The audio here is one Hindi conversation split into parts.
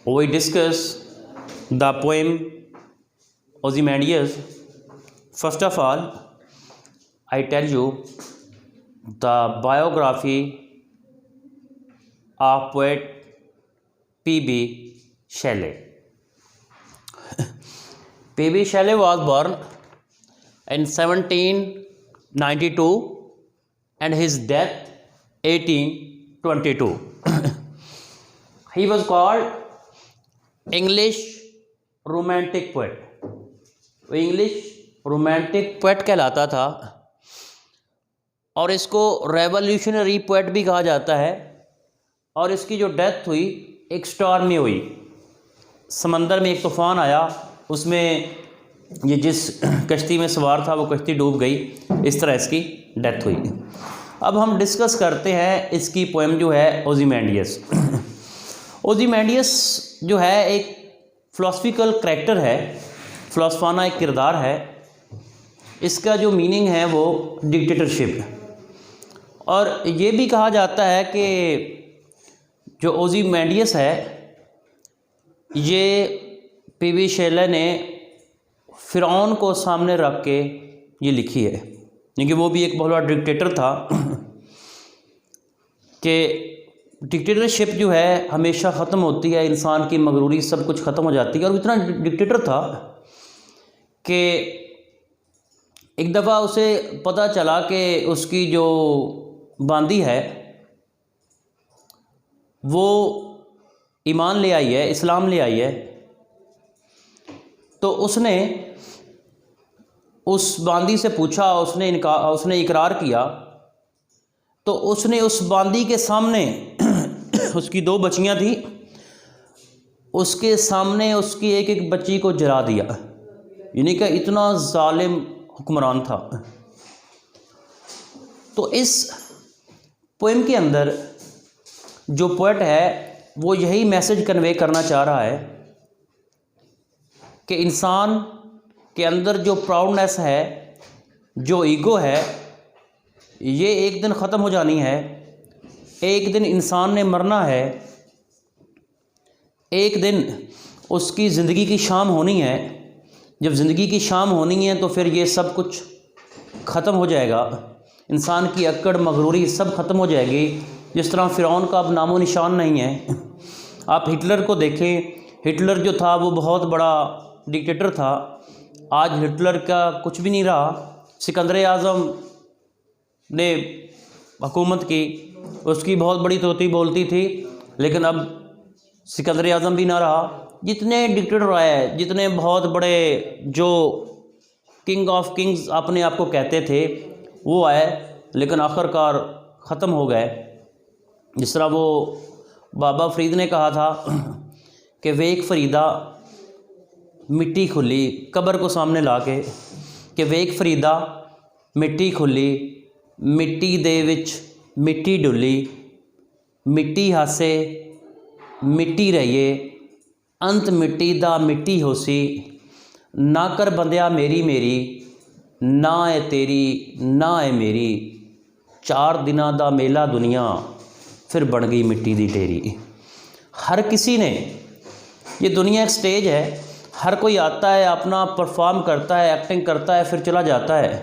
we discuss the poem Ozymandias. First of all, I tell you the biography of poet P.B. Shelley. P.B. Shelley was born in 1792 and his death 1822. He was called English romantic poet. वो इंग्लिश रोमांटिक पोएट कहलाता था और इसको रेवोल्यूशनरी पोएट भी कहा जाता है। और इसकी जो डेथ हुई एक स्टॉर्म में हुई, समंदर में एक तूफ़ान आया, उसमें ये जिस कश्ती में सवार था वो कश्ती डूब गई, इस तरह इसकी डेथ हुई। अब हम डिस्कस करते हैं इसकी पोएम जो है ओzymandias। ओzymandias जो है एक फ़िलासफ़िकल करैक्टर है, फ़िलासफ़ाना एक किरदार है। इसका जो मीनिंग है वो डिक्टेटरशिप, और ये भी कहा जाता है कि जो ओzymandias है ये P.B. शेले ने फ़िरौन को सामने रख के ये लिखी है, क्योंकि वो भी एक बहुत बड़ा डिक्टेटर था कि डिक्टेटरशिप जो है हमेशा ख़त्म होती है, इंसान की मगरूरी सब कुछ ख़त्म हो जाती है। और इतना डिक्टेटर था कि एक दफ़ा उसे पता चला कि उसकी जो बांदी है वो ईमान ले आई है, इस्लाम ले आई है। तो उसने उस बांदी से पूछा, उसने इकरार किया। तो उसने उस बांदी के सामने उसकी 2 बच्चियां थी, उसके सामने उसकी एक एक बच्ची को जला दिया। यानी कि इतना जालिम हुक्मरान था। तो इस पोएम के अंदर जो पोएट है वो यही मैसेज कन्वे करना चाह रहा है कि इंसान के अंदर जो प्राउडनेस है, जो ईगो है, ये एक दिन ख़त्म हो जानी है। एक दिन इंसान ने मरना है, एक दिन उसकी ज़िंदगी की शाम होनी है। जब ज़िंदगी की शाम होनी है तो फिर ये सब कुछ ख़त्म हो जाएगा, इंसान की अक्कड़ मगरूरी सब ख़त्म हो जाएगी। जिस तरह फ़िरौन का अब नामो निशान नहीं है। आप हिटलर को देखें, हिटलर जो था वो बहुत बड़ा डिक्टेटर था, आज हिटलर का कुछ भी नहीं रहा। सिकंदर आज़म ने हुकूमत की, उसकी बहुत बड़ी तोती बोलती थी, लेकिन अब सिकंदर आज़म भी ना रहा। जितने डिक्टेटर आए, जितने बहुत बड़े जो किंग ऑफ किंग्स अपने आप को कहते थे वो आए, लेकिन आखिरकार ख़त्म हो गए। जिस तरह वो बाबा फरीद ने कहा था कि वेख फरीदा मिट्टी खुली, कब्र को सामने ला के कि वेख फरीदा मिट्टी खुली, मिट्टी दे विच मिट्टी डुली, मिट्टी हासे मिट्टी रहिए, अंत मिट्टी दा मिट्टी होसी, ना कर बंदिया मेरी मेरी, ना है तेरी ना है मेरी, 4 दिना दा मेला दुनिया फिर बन गई मिट्टी दी ढेरी। हर किसी ने, ये दुनिया एक स्टेज है, हर कोई आता है, अपना परफॉर्म करता है, एक्टिंग करता है, फिर चला जाता है।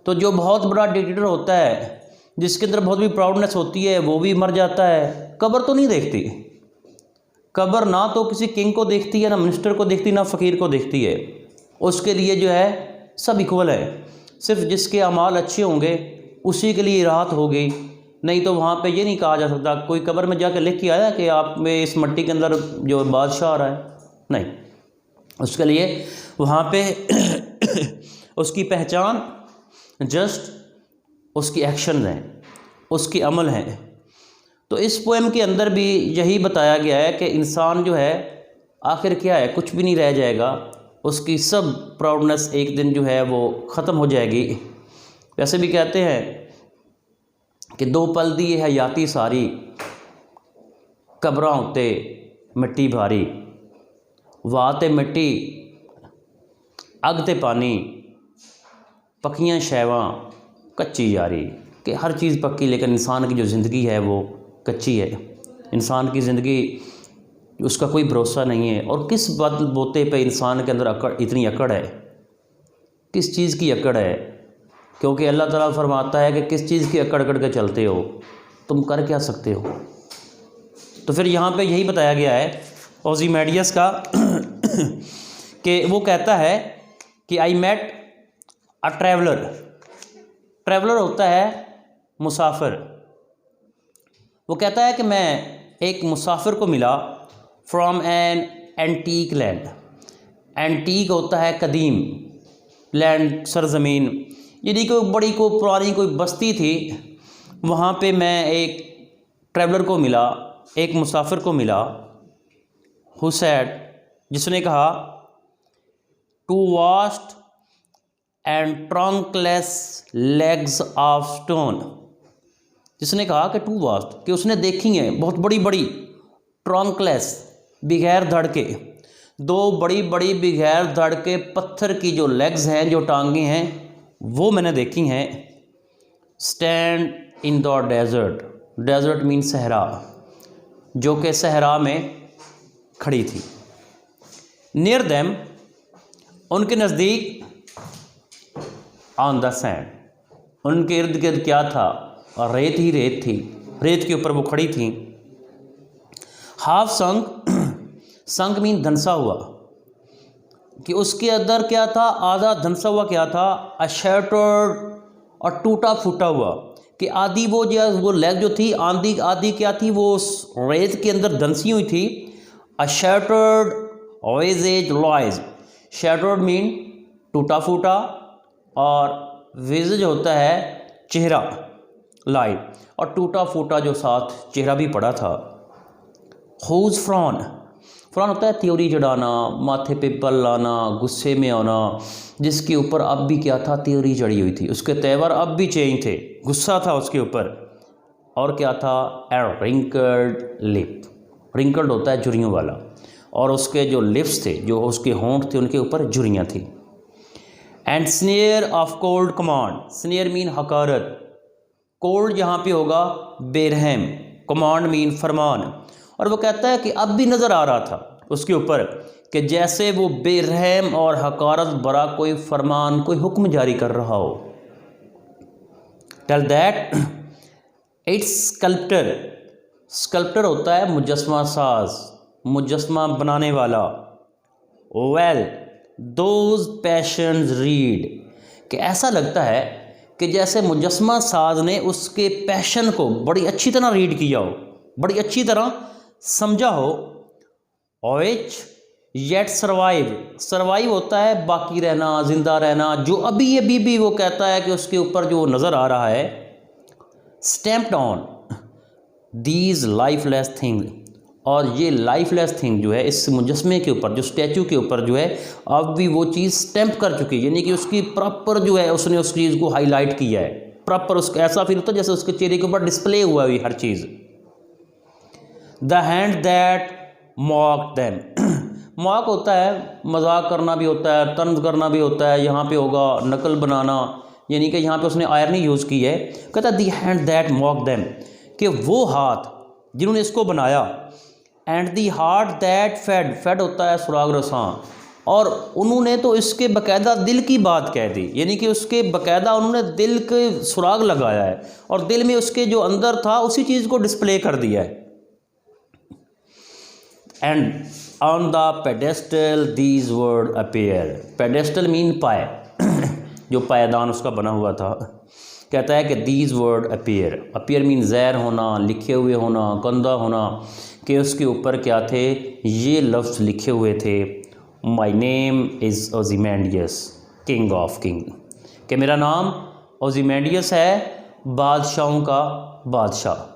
तो जो बहुत बड़ा डिक्टेटर होता है, जिसके अंदर बहुत भी प्राउडनेस होती है, वो भी मर जाता है। कब्र तो नहीं देखती, कब्र ना तो किसी किंग को देखती है, ना मिनिस्टर को देखती, ना फ़कीर को देखती है। उसके लिए जो है सब इक्वल है। सिर्फ जिसके अमाल अच्छे होंगे उसी के लिए राहत होगी। नहीं तो वहाँ पे ये नहीं कहा जा सकता, कोई कब्र में जाकर लिख के आया कि आप में इस मिट्टी के अंदर जो बादशाह आ रहा है, नहीं। उसके लिए वहाँ पे उसकी पहचान जस्ट उसकी एक्शन है, उसकी अमल है। तो इस पोएम के अंदर भी यही बताया गया है कि इंसान जो है आखिर क्या है, कुछ भी नहीं रह जाएगा, उसकी सब प्राउडनेस एक दिन जो है वो ख़त्म हो जाएगी। वैसे भी कहते हैं कि 2 पल दी हयाती सारी, कब्रां उत्ते मिट्टी भारी, वाह ते मिट्टी अग ते पानी, पक्कियां शैवां कच्ची यारी। कि हर चीज़ पक्की, लेकिन इंसान की जो ज़िंदगी है वो कच्ची है। इंसान की ज़िंदगी उसका कोई भरोसा नहीं है। और किस बात बोते पे इंसान के अंदर इतनी अकड़ है, किस चीज़ की अकड़ है? क्योंकि अल्लाह ताला फरमाता है कि किस चीज़ की अकड़ अकड़ के चलते हो, तुम कर क्या सकते हो। तो फिर यहाँ पे यही बताया गया है ओज़िमेडियस का कि वो कहता है कि I met a traveller. Traveller होता है मुसाफिर। वो कहता है कि मैं एक मुसाफिर को मिला from an antique land. Antique होता है कदीम, लैंड सरज़मीन, यानी कोई बड़ी को पुरानी कोई बस्ती थी, वहाँ पे मैं एक ट्रैवलर को मिला, एक मुसाफिर को मिला। हु सैड, जिसने कहा two vast and trunkless legs of stone. जिसने कहा कि टू वास्ट, कि उसने देखी हैं बहुत बड़ी बड़ी, ट्रंकलेस बगैर धड़ के, दो बड़ी बड़ी बगैर धड़ के पत्थर की जो लेग्स हैं, जो टांगें हैं, वो मैंने देखी हैं। Stand in the desert. Desert mean सहरा, जो कि सहरा में खड़ी थी। नियर देम, उनके नज़दीक, ऑन द सैंड, उनके इर्द गिर्द क्या था? रेत ही रेत थी, रेत के ऊपर वो खड़ी थी। हाफ संक, संक मीन धंसा हुआ, कि उसके अंदर क्या था? आधा धंसा हुआ क्या था? अ शैटर्ड, और टूटा फूटा हुआ, कि आधी वो लेग जो थी, आधी आधी क्या थी? वो रेत के अंदर धंसी हुई थी। अ शैटर्ड विज़ेज लॉयज। शैटर्ड मीन टूटा फूटा, और विज़ेज होता है चेहरा, लाई, और टूटा फूटा जो साथ चेहरा भी पड़ा था। हुज फ्रॉन, फ्रॉन होता है त्योरी चढ़ाना, माथे पे बल लाना, गुस्से में आना, जिसके ऊपर अब भी क्या था? त्योरी चढ़ी हुई थी, उसके तेवर अब भी चेंज थे, गुस्सा था उसके ऊपर। और क्या था? ए रिंकल्ड लिप। रिंकल्ड होता है झुर्रियों वाला, और उसके जो लिप्स थे, जो उसके होंठ थे, उनके ऊपर झुर्रियाँ थी। And sneer of cold command. Sneer mean हकारत, कोल्ड यहाँ पे होगा बेरहम, कमांड मीन फरमान। और वो कहता है कि अब भी नज़र आ रहा था उसके ऊपर कि जैसे वो बेरहम और हकारत भरा कोई फरमान, कोई हुक्म जारी कर रहा हो। Tell that it's sculptor. Sculptor होता है मुजस्मा साज, मुजस्मा बनाने वाला। वेल दोज पैशंस रीड, कि ऐसा लगता है कि जैसे मुजस्मा साज ने उसके पैशन को बड़ी अच्छी तरह रीड किया हो, बड़ी अच्छी तरह समझा हो। Which yet survive. सर्वाइव होता है बाकी रहना, जिंदा रहना, जो अभी भी वो कहता है कि उसके ऊपर जो नज़र आ रहा है। Stamped on these lifeless thing, और ये लाइफलेस थिंग जो है इस मुजस्मे के ऊपर, जो स्टैचू के ऊपर जो है, अब भी वो चीज़ स्टैम्प कर चुकी है, यानी कि उसकी प्रॉपर जो है उसने उस चीज़ को हाईलाइट किया है प्रॉपर। उसका ऐसा फील होता है जैसे उसके चेहरे के ऊपर डिस्प्ले हुआ हुई हर चीज़। The hand that mock them. Mock होता है मजाक करना भी होता है, तंज करना भी होता है, यहाँ पे होगा नकल बनाना, यानी कि यहाँ पे उसने आयरनी यूज़ की है। कहता है the hand that mock them, कि वो हाथ जिन्होंने इसको बनाया। And the heart that fade, fade होता है सुराग रसां, और उन्होंने तो इसके बकायदा दिल की बात कह दी, यानी कि उसके बकायदा उन्होंने दिल के सुराग लगाया है, और दिल में उसके जो अंदर था उसी चीज़ को डिस्प्ले कर दिया है। And on the pedestal these word appear. Pedestal mean पाए, जो पायदान उसका बना हुआ था। कहता है कि these word appear, appear mean ज़ैर होना, लिखे हुए होना, कंधा होना, कि उसके ऊपर क्या थे? ये लफ्ज़ लिखे हुए थे, my name is Ozymandias king of king, कि मेरा नाम ओज़िमेंडियस है, बादशाहों का बादशाह।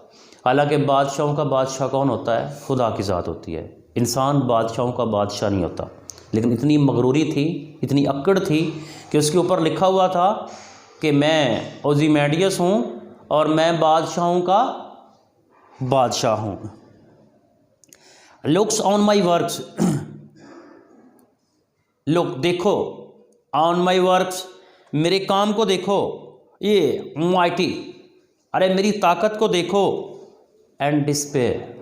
हालांकि बादशाहों का बादशाह कौन होता है? खुदा की ज़ात होती है। इंसान बादशाहों का बादशाह नहीं होता। लेकिन इतनी मगरूरी थी, इतनी अक्कड़ थी कि उसके ऊपर लिखा हुआ था कि मैं ओज़िमेंडियस हूँ और मैं बादशाहों का बादशाह हूँ। Looks on my works, look देखो, ऑन माई वर्क्स मेरे काम को देखो, ये माइटी अरे मेरी ताकत को देखो, एंड डिस्पेयर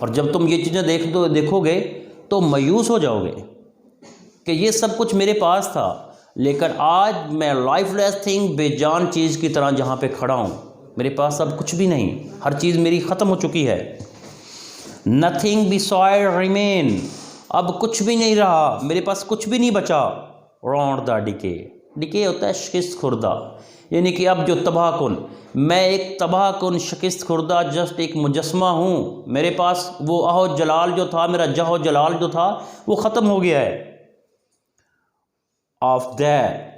और जब तुम ये चीज़ें देखोगे तो मायूस हो जाओगे कि ये सब कुछ मेरे पास था, लेकिन आज मैं लाइफलेस थिंग, बेजान चीज़ की तरह जहाँ पे खड़ा हूँ, मेरे पास अब कुछ भी नहीं, हर चीज़ मेरी ख़त्म हो चुकी है। नथिंग बिसाइड रिमेन, अब कुछ भी नहीं रहा, मेरे पास कुछ भी नहीं बचा। राउंड द डिके, डिके होता है शिकस्त खुर्दा, यानी कि अब जो तबाहकुन, मैं एक तबाहकुन शिकस्त खुर्दा जस्ट एक मुजस्मा हूँ। मेरे पास वो अहो जलाल जो था, मेरा जहो जलाल जो था, वो ख़त्म हो गया है। Of that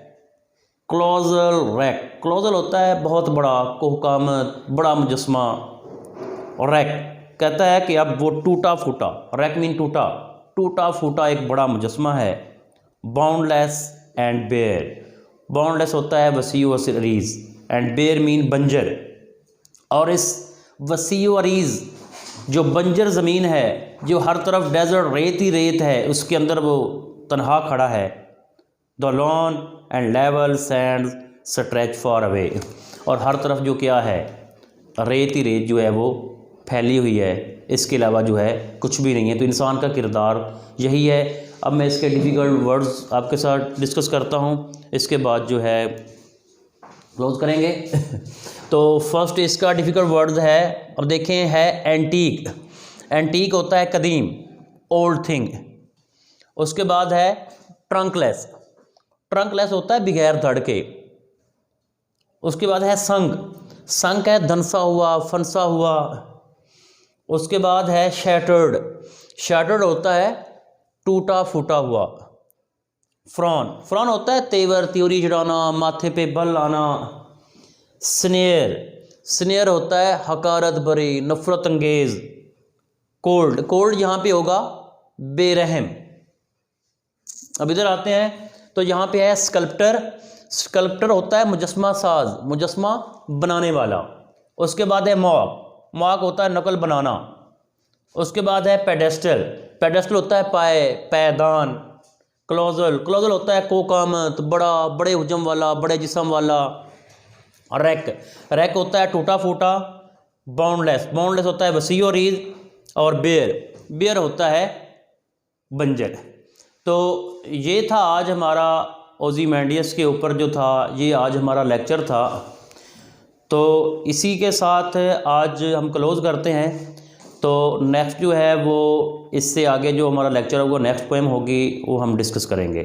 colossal rack, colossal होता है बहुत बड़ा, कोहकामत, बड़ा मुजस्मा। और रैक कहता है कि अब वो टूटा फूटा, रैक मीन टूटा, टूटा फूटा एक बड़ा मुजस्मा है। बाउंडलेस एंड बेयर, बाउंडलेस होता है वसी व अरीज़, एंड बेयर मीन बंजर। और इस वसी व अरीज़ जो बंजर ज़मीन है, जो हर तरफ डेजर्ट रेत ही रेत है, उसके अंदर वो तन्हा खड़ा है। The lawn and level sand stretch for away, और हर तरफ जो क्या है, रेत ही रेत जो है वो फैली हुई है, इसके अलावा जो है कुछ भी नहीं है। तो इंसान का किरदार यही है। अब मैं इसके डिफ़िकल्ट वर्ड्स आपके साथ डिस्कस करता हूँ, इसके बाद जो है क्लोज करेंगे। तो फर्स्ट इसका डिफ़िकल्ट वर्ड है, अब देखें, है एंटीक। एंटीक होता है कदीम, ओल्ड थिंग। उसके बाद है ट्रंकलेस, ट्रंकलेस होता है बगैर धड़ के। उसके बाद है संग, संग है धंसा हुआ, फंसा हुआ। उसके बाद है शैटर्ड, शैटर्ड होता है टूटा फूटा हुआ। फ्रॉन, फ्रॉन होता है तेवर, त्योरी जड़ाना, माथे पे बल लाना। स्नेयर, स्नेयर होता है हकारत भरी, नफरत अंगेज। कोल्ड, कोल्ड यहाँ पे होगा बेरहम। अब इधर आते हैं तो यहाँ पे है स्कल्प्टर, स्कल्प्टर होता है मुजस्मा साज, मुजस्मा बनाने वाला। उसके बाद है मॉक, मॉक होता है नकल बनाना। उसके बाद है पेडेस्टल, पेडेस्टल होता है पाए, पैदान। क्लोजल, क्लोजल होता है कोकामत, बड़ा, बड़े हुजम वाला, बड़े जिस्म वाला। रैक, रैक होता है टूटा फूटा। बाउंडलेस, बाउंडलेस होता है वसी और रीज। और बेयर, बेयर होता है बंजर। तो ये था आज हमारा ओzymandias के ऊपर जो था, ये आज हमारा लेक्चर था। तो इसी के साथ आज हम क्लोज़ करते हैं। तो नेक्स्ट जो है वो इससे आगे जो हमारा लेक्चर होगा, नेक्स्ट पोएम होगी, वो हम डिस्कस करेंगे।